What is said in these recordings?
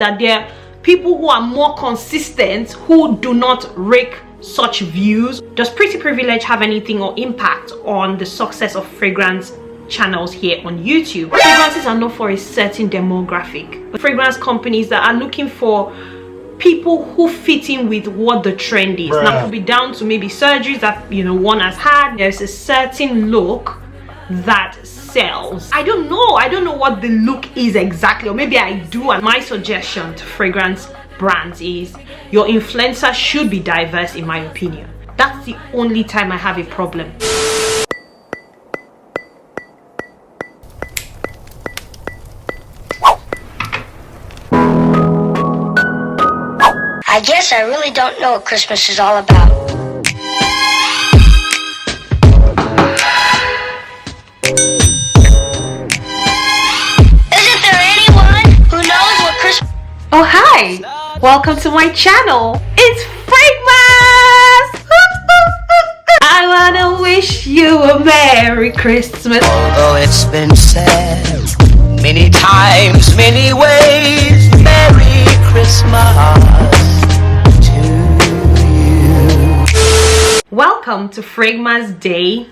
that there are people who are more consistent who do not rake such views. Does pretty privilege have anything or impact on the success of fragrance channels here on YouTube? Fragrances are not for a certain demographic, but fragrance companies that are looking for people who fit in with what the trend is. Now, it could be down to maybe surgeries that one has had. There's a certain look that sells. I don't know what the look is exactly, or maybe I do. And my suggestion to fragrance brands is your influencer should be diverse, in my opinion. That's the only time I have a problem. I guess I really don't know what Christmas is all about. Isn't there anyone who knows what Christmas... Oh, hi! Welcome to my channel. It's Fragmas! I wanna wish you a Merry Christmas. Although it's been said many times, many ways, Merry Christmas. Welcome to Fragmas Day.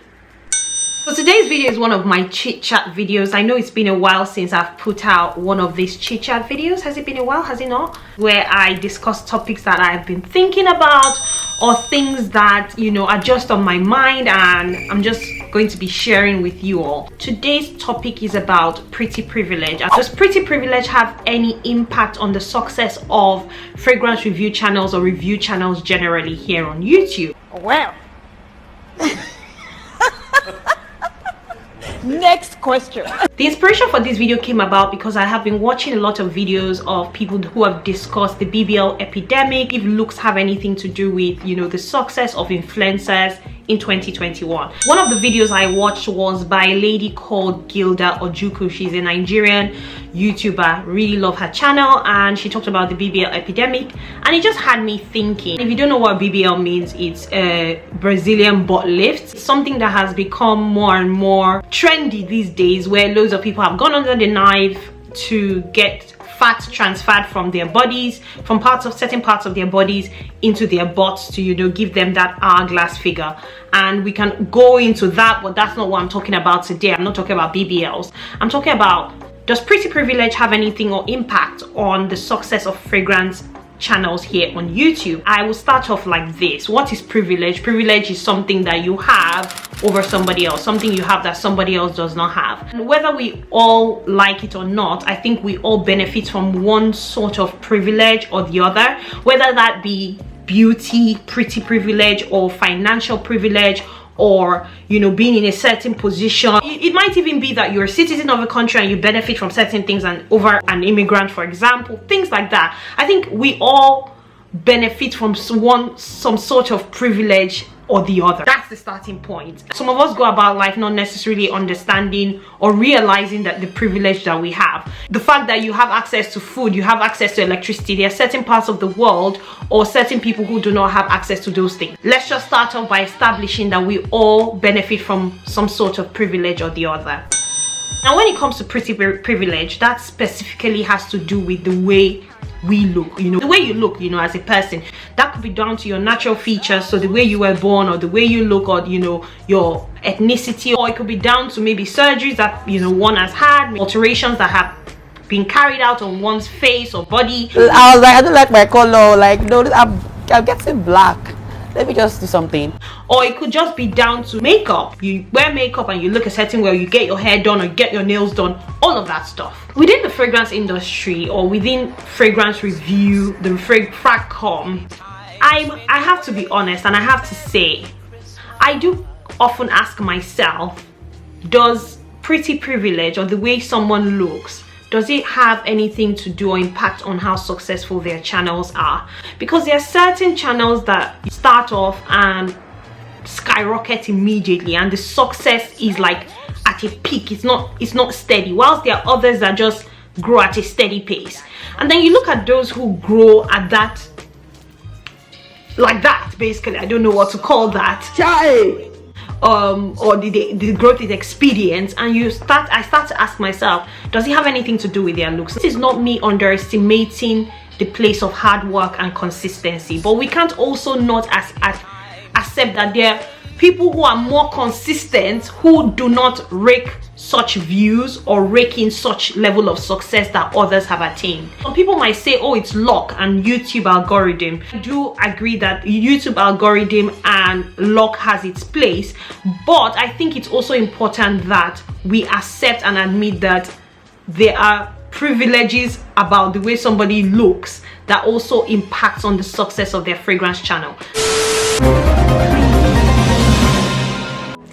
So today's video is one of my chit chat videos. I know it's been a while since I've put out one of these chit chat videos. Has it been a while? Has it not? Where I discuss topics that I've been thinking about, or things that are just on my mind, and I'm just going to be sharing with you all. Today's topic is about pretty privilege. Does pretty privilege have any impact on the success of fragrance review channels or review channels generally here on YouTube? Well, next question. The inspiration for this video came about because I have been watching a lot of videos of people who have discussed the BBL epidemic, if looks have anything to do with the success of influencers in 2021. One of the videos I watched was by a lady called Gilda Ojukwu. She's a Nigerian YouTuber. Really love her channel, and she talked about the BBL epidemic, and it just had me thinking. If you don't know what BBL means, it's a Brazilian butt lift. It's something that has become more and more trendy these days, where loads of people have gone under the knife to get fat transferred from their bodies, from certain parts of their bodies into their butts to give them that hourglass figure. And we can go into that, but that's not what I'm talking about today. I'm not talking about BBLs. I'm talking about, does pretty privilege have anything or impact on the success of fragrance channels here on YouTube? I will start off like this. What is privilege? Privilege is something that you have over somebody else, something you have that somebody else does not have. And whether we all like it or not, I think we all benefit from one sort of privilege or the other, whether that be beauty, pretty privilege, or financial privilege, or being in a certain position. It might even be that you're a citizen of a country and you benefit from certain things, and over an immigrant, for example, things like that. I think we all benefit from some sort of privilege or the other. That's the starting point. Some of us go about life not necessarily understanding or realizing that the privilege that we have, the fact that you have access to food, you have access to electricity. There are certain parts of the world or certain people who do not have access to those things. Let's just start off by establishing that we all benefit from some sort of privilege or the other. Now, when it comes to pretty privilege, that specifically has to do with the way we look, the way you look, as a person. That could be down to your natural features, so the way you were born, or the way you look, or your ethnicity, or it could be down to maybe surgeries that one has had, alterations that have been carried out on one's face or body. I was like, I don't like my color, like no, I'm getting black, let me just do something. Or it could just be down to makeup. You wear makeup and you look a certain way, or you get your hair done or get your nails done, all of that stuff. Within the fragrance industry, or within fragrance review, the FRAGCOM, I have to be honest, and I have to say, I do often ask myself, does pretty privilege, or the way someone looks, does it have anything to do or impact on how successful their channels are? Because there are certain channels that start off and skyrocket immediately, and the success is like at a peak. It's not steady, whilst there are others that just grow at a steady pace. And then you look at those who grow at that, like that, basically, I don't know what to call that. or the growth is expedient, and I start to ask myself, does it have anything to do with their looks? This is not me underestimating the place of hard work and consistency, but we can't also not accept that there are people who are more consistent who do not rake such views or rake in such level of success that others have attained. Some people might say, oh, it's luck and YouTube algorithm. I do agree that YouTube algorithm and luck has its place, but I think it's also important that we accept and admit that there are privileges about the way somebody looks that also impacts on the success of their fragrance channel.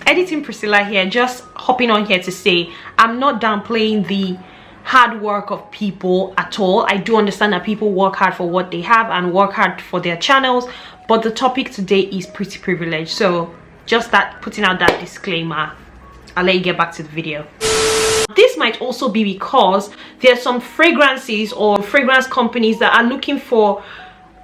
Editing Priscilla here, just hopping on here to say I'm not downplaying the hard work of people at all. I do understand that people work hard for what they have and work hard for their channels, but the topic today is pretty privileged, so just that, putting out that disclaimer. I'll let you get back to the video. This might also be because there are some fragrances or fragrance companies that are looking for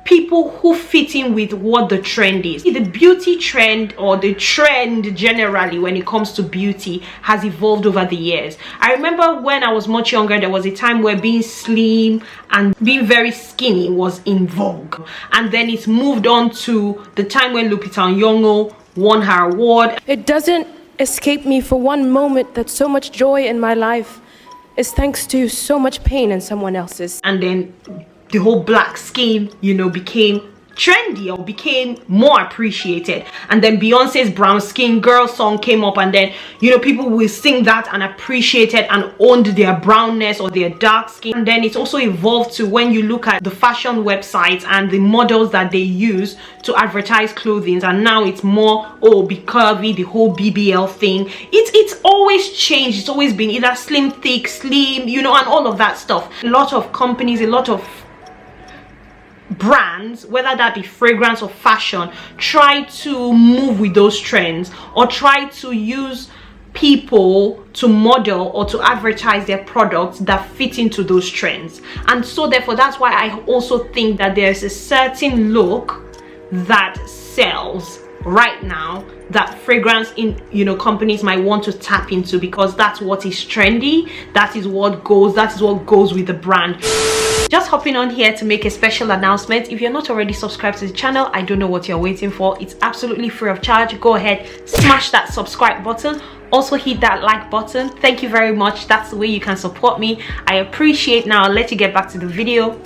people who fit in with what the trend is. The beauty trend, or the trend generally when it comes to beauty, has evolved over the years. I remember when I was much younger, there was a time where being slim and being very skinny was in vogue, and then it's moved on to the time when Lupita Nyong'o won her award. It doesn't escape me for one moment that so much joy in my life is thanks to so much pain in someone else's. And then the whole black skin, you know, became trendy or became more appreciated, and then Beyonce's brown skin girl song came up, and then, you know, people will sing that and appreciate it and owned their brownness or their dark skin. And then it's also evolved to when you look at the fashion websites and the models that they use to advertise clothing, and now it's more, oh, be curvy, the whole BBL thing. It's always changed. It's always been either slim, thick, slim, you know, and all of that stuff. A lot of companies, a lot of brands, whether that be fragrance or fashion, try to move with those trends or try to use people to model or to advertise their products that fit into those trends. And so therefore, that's why I also think that there's a certain look that sells right now that fragrance companies might want to tap into, because that's what is trendy, that is what goes with the brand. Just hopping on here to make a special announcement. If you're not already subscribed to the channel, I don't know what you're waiting for. It's absolutely free of charge. Go ahead, smash that subscribe button. Also hit that like button. Thank you very much. That's the way you can support me. I appreciate. Now I'll let you get back to the video.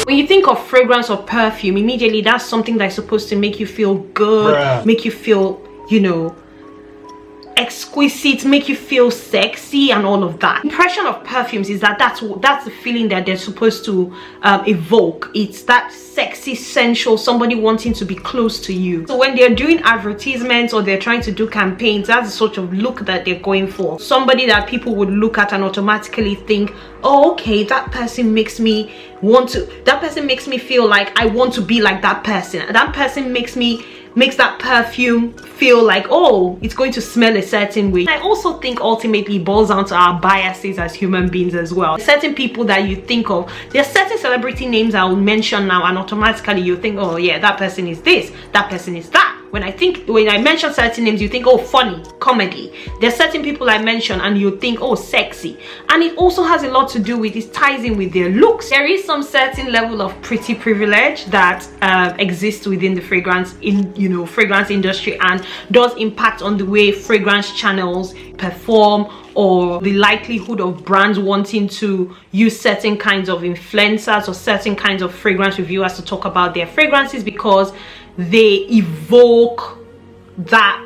When you think of fragrance or perfume, immediately that's something that's supposed to make you feel good, make you feel, you know, exquisite, make you feel sexy and all of that. Impression of perfumes is that that's the feeling that they're supposed to evoke. It's that sexy, sensual, somebody wanting to be close to you. So when they're doing advertisements or they're trying to do campaigns, that's the sort of look that they're going for. Somebody that people would look at and automatically think, oh, okay, that person makes me feel like I want to be like that person. That person makes that perfume feel like, oh, it's going to smell a certain way. I also think ultimately it boils down to our biases as human beings as well. Certain people that you think of, there are certain celebrity names I will mention now, and automatically you think, oh yeah, that person is this, that person is that. When I mention certain names, you think, oh, funny, comedy. There's certain people I mention and you think, oh, sexy. And it also has a lot to do with, it ties in with their looks. There is some certain level of pretty privilege that exists within the fragrance industry, and does impact on the way fragrance channels perform, or the likelihood of brands wanting to use certain kinds of influencers or certain kinds of fragrance reviewers to talk about their fragrances, because they evoke that,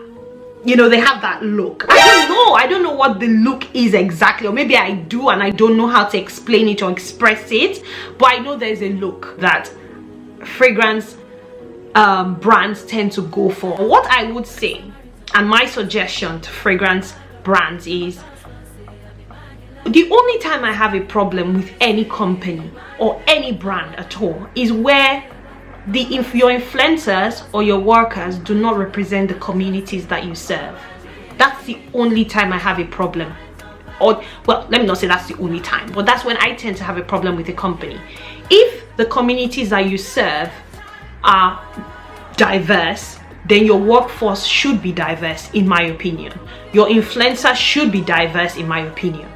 you know, they have that look. I don't know what the look is exactly, or maybe I do and I don't know how to explain it or express it, but I know there's a look that fragrance brands tend to go for. What I would say, and my suggestion to fragrance brands, is the only time I have a problem with any company or any brand at all is where your influencers or your workers do not represent the communities that you serve. That's the only time I have a problem. Or, well, let me not say that's the only time, but that's when I tend to have a problem with a company. If the communities that you serve are diverse, then your workforce should be diverse, in my opinion. Your influencers should be diverse, in my opinion.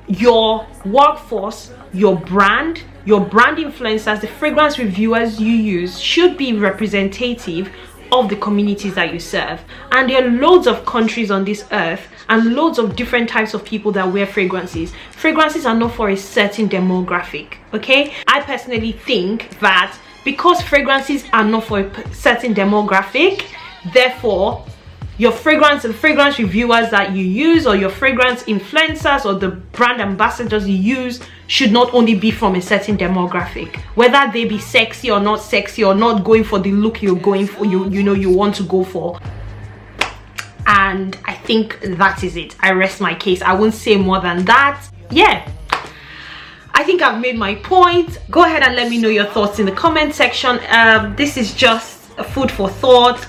Your workforce, your brand influencers, the fragrance reviewers you use should be representative of the communities that you serve. And there are loads of countries on this earth and loads of different types of people that wear fragrances. Fragrances are not for a certain demographic, okay? I personally think that because fragrances are not for a certain demographic, therefore your fragrance reviewers that you use, or your fragrance influencers, or the brand ambassadors you use should not only be from a certain demographic, whether they be sexy or not going for the look you're going for, you want to go for. And I think that is it. I rest my case. I won't say more than that. Yeah, I think I've made my point. Go ahead and let me know your thoughts in the comment section. This is just a food for thought.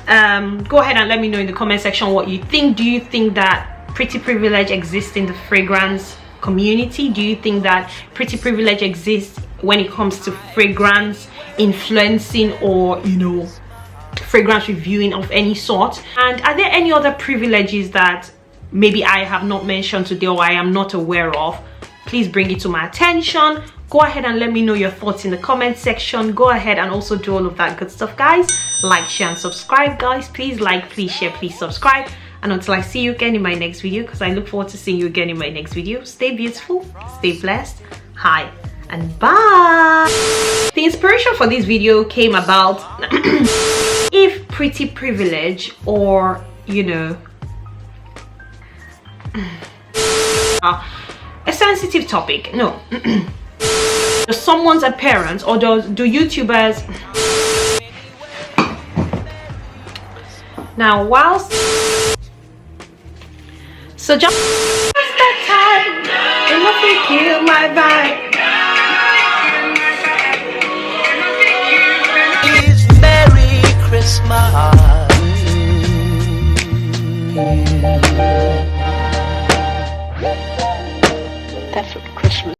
Go ahead and let me know in the comment section what you think. Do you think that pretty privilege exists in the fragrance community? Do you think that pretty privilege exists when it comes to fragrance influencing, or fragrance reviewing of any sort? And are there any other privileges that maybe I have not mentioned today, or I am not aware of? Please bring it to my attention. Go ahead and let me know your thoughts in the comment section. Go ahead and also do all of that good stuff, guys. Like, share, and subscribe, guys. Please like, please share, please subscribe. And until I see you again in my next video, because I look forward to seeing you again in my next video, stay beautiful, stay blessed. Hi and bye. The inspiration for this video came about if pretty privilege, or a sensitive topic. No. Does someone's appearance, or do YouTubers now whilst so just that time enough to kill my vibe.